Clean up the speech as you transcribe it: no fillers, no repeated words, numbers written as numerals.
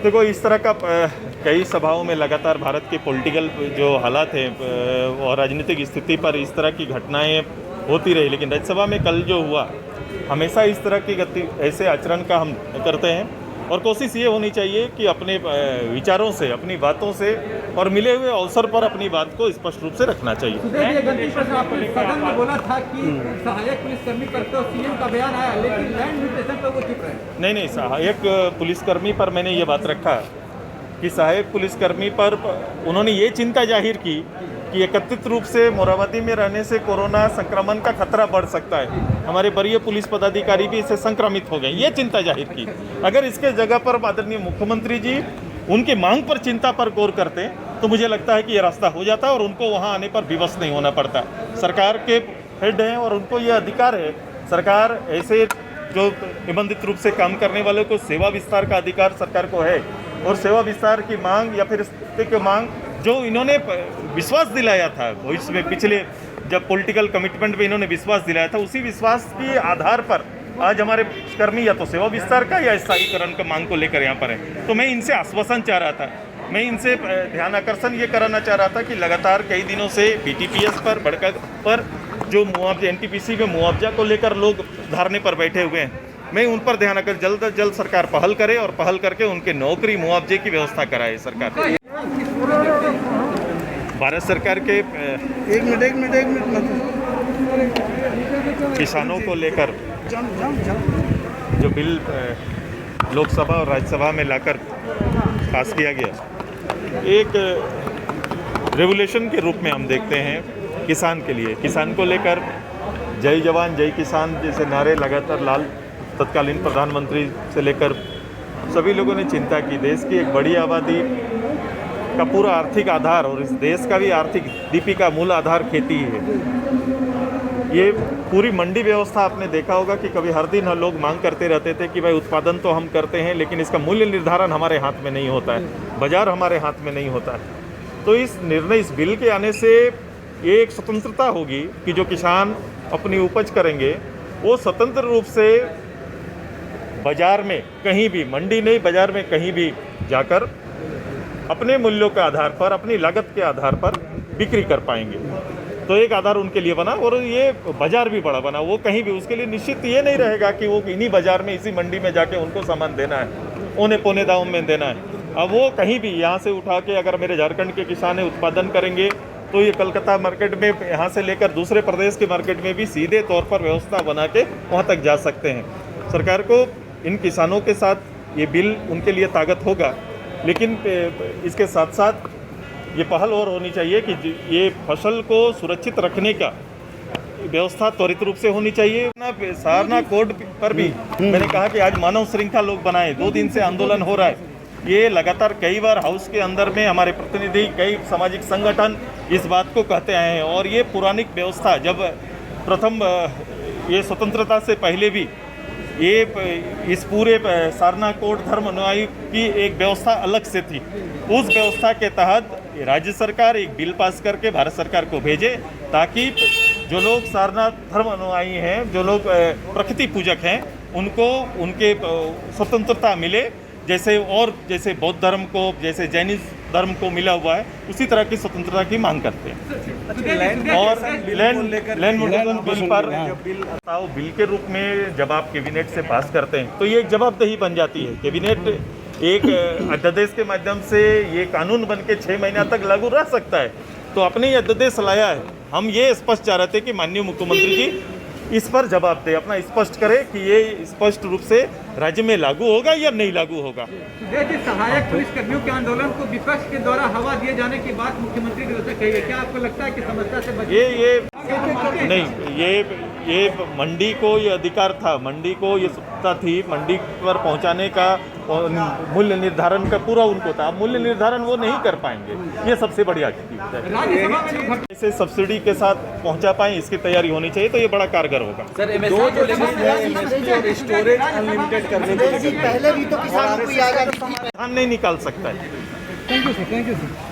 देखो, इस तरह का कई सभाओं में लगातार भारत के पॉलिटिकल जो हालात हैं और राजनीतिक स्थिति पर इस तरह की घटनाएं होती रही, लेकिन राज्यसभा में कल जो हुआ, हमेशा इस तरह की ऐसे आचरण का हम करते हैं और कोशिश ये होनी चाहिए कि अपने विचारों से, अपनी बातों से और मिले हुए अवसर पर अपनी बात को स्पष्ट रूप से रखना चाहिए। सदन में बोला था कि सहायक पुलिसकर्मी पर तो सीएम का बयान आया, लेकिन लैंड म्यूटेशन पर वो चुप रहे। नहीं, सहायक पुलिसकर्मी पर मैंने ये बात रखा कि सहायक पुलिसकर्मी पर उन्होंने ये चिंता जाहिर की कि एकत्रित रूप से मोराबादी में रहने से कोरोना संक्रमण का खतरा बढ़ सकता है, हमारे वरीय पुलिस पदाधिकारी भी इससे संक्रमित हो गए, ये चिंता जाहिर की। अगर इसके जगह पर आदरणीय मुख्यमंत्री जी उनकी मांग पर, चिंता पर गौर करते तो मुझे लगता है कि ये रास्ता हो जाता और उनको वहाँ आने पर विवश नहीं होना पड़ता। सरकार के हेड हैं और उनको ये अधिकार है। सरकार ऐसे जो निबंधित रूप से काम करने वालों को सेवा विस्तार का अधिकार सरकार को है और सेवा विस्तार की मांग या फिर इस्तीफे की मांग जो इन्होंने विश्वास दिलाया था भविष्य में, पिछले जब पॉलिटिकल कमिटमेंट में इन्होंने विश्वास दिलाया था, उसी विश्वास के आधार पर आज हमारे कर्मी या तो सेवा विस्तार का या स्थायीकरण का मांग को लेकर यहाँ पर हैं। तो मैं इनसे आश्वासन चाह रहा था, मैं इनसे ध्यान आकर्षण ये कराना चाह रहा था कि लगातार कई दिनों से BTPS पर जो मुआवजा, NTPC में मुआवजा को लेकर लोग धरने पर बैठे हुए हैं, मैं उन पर ध्यान आकर जल्द से जल्द सरकार पहल करे और पहल करके उनके नौकरी मुआवजे की व्यवस्था कराए। सरकार भारत सरकार के एक मिनट किसानों को लेकर जो बिल लोकसभा और राज्यसभा में लाकर पास किया गया, एक रेवोल्यूशन के रूप में हम देखते हैं किसान के लिए। किसान को लेकर जय जवान जय किसान जैसे नारे लगातार तत्कालीन प्रधानमंत्री से लेकर सभी लोगों ने चिंता की। देश की एक बड़ी आबादी का पूरा आर्थिक आधार और इस देश का भी आर्थिक दीपी का मूल आधार खेती ही है। ये पूरी मंडी व्यवस्था आपने देखा होगा कि कभी हर दिन लोग मांग करते रहते थे कि भाई उत्पादन तो हम करते हैं लेकिन इसका मूल्य निर्धारण हमारे हाथ में नहीं होता है, बाजार हमारे हाथ में नहीं होता है। तो इस निर्णय, इस बिल के आने से ये एक स्वतंत्रता होगी कि जो किसान अपनी उपज करेंगे वो स्वतंत्र रूप से बाजार में कहीं भी, मंडी नहीं बाजार में कहीं भी जाकर अपने मूल्यों के आधार पर, अपनी लागत के आधार पर बिक्री कर पाएंगे। तो एक आधार उनके लिए बना और ये बाजार भी बड़ा बना। वो कहीं भी, उसके लिए निश्चित ये नहीं रहेगा कि वो इन्हीं बाजार में, इसी मंडी में जाके उनको सामान देना है, औने पौने दाम में देना है। अब वो कहीं भी यहाँ से उठा के, अगर मेरे झारखंड के किसान उत्पादन करेंगे तो ये कलकत्ता मार्केट में, यहाँ से लेकर दूसरे प्रदेश के मार्केट में भी सीधे तौर पर व्यवस्था बना के वहाँ तक जा सकते हैं। सरकार को इन किसानों के साथ ये बिल उनके लिए ताकत होगा, लेकिन इसके साथ साथ ये पहल और होनी चाहिए कि ये फसल को सुरक्षित रखने का व्यवस्था त्वरित रूप से होनी चाहिए। सारनाथ कोर्ट पर भी मैंने कहा कि आज मानव श्रृंखला लोग बनाए, 2 दिन से आंदोलन हो रहा है। ये लगातार कई बार हाउस के अंदर में हमारे प्रतिनिधि, कई सामाजिक संगठन इस बात को कहते आए हैं और ये पुरानी व्यवस्था, जब प्रथम ये स्वतंत्रता से पहले भी ये इस पूरे सारनाथ कोर्ट धर्म अनुयायी की एक व्यवस्था अलग से थी। उस व्यवस्था के तहत राज्य सरकार एक बिल पास करके भारत सरकार को भेजे ताकि जो लोग सारनाथ धर्म अनुयायी हैं, जो लोग प्रकृति पूजक हैं, उनको उनके स्वतंत्रता मिले, जैसे बौद्ध धर्म को, जैसे जैन धर्म को मिला हुआ है, उसी तरह की स्वतंत्रता की मांग करते हैं। और लैंड म्यूटेशन बिल पर बिल के रूप में जब आप कैबिनेट से पास करते हैं तो ये एक जवाबदेही बन जाती है। कैबिनेट एक अध्यादेश के माध्यम से ये कानून बन के 6 महीना तक लागू रह सकता है। तो अपने ही अध्यादेश लाया है। हम ये स्पष्ट चाह रहे थे कि माननीय मुख्यमंत्री जी इस पर जवाब दे, अपना स्पष्ट करे कि ये स्पष्ट रूप से राज्य में लागू होगा या नहीं लागू होगा। सहायक पुलिसकर्मियों के आंदोलन को विपक्ष के द्वारा हवा दिए जाने की बात मुख्यमंत्री की ओर से कही है, क्या आपको लगता है कि समस्या से ये मंडी को ये अधिकार था, मंडी को ये सत्ता थी, मंडी पर पहुंचाने का मूल्य निर्धारण का पूरा उनको था। मूल्य निर्धारण वो नहीं कर पाएंगे, ये सबसे बढ़िया चीज है। इसे सब्सिडी के साथ पहुंचा पाएं, इसकी तैयारी होनी चाहिए, तो ये बड़ा कारगर होगा। स्टोरेज अनलिमिटेड करने के लिए पहले भी तो किसानों को नहीं निकाल सकता है। Thank you sir.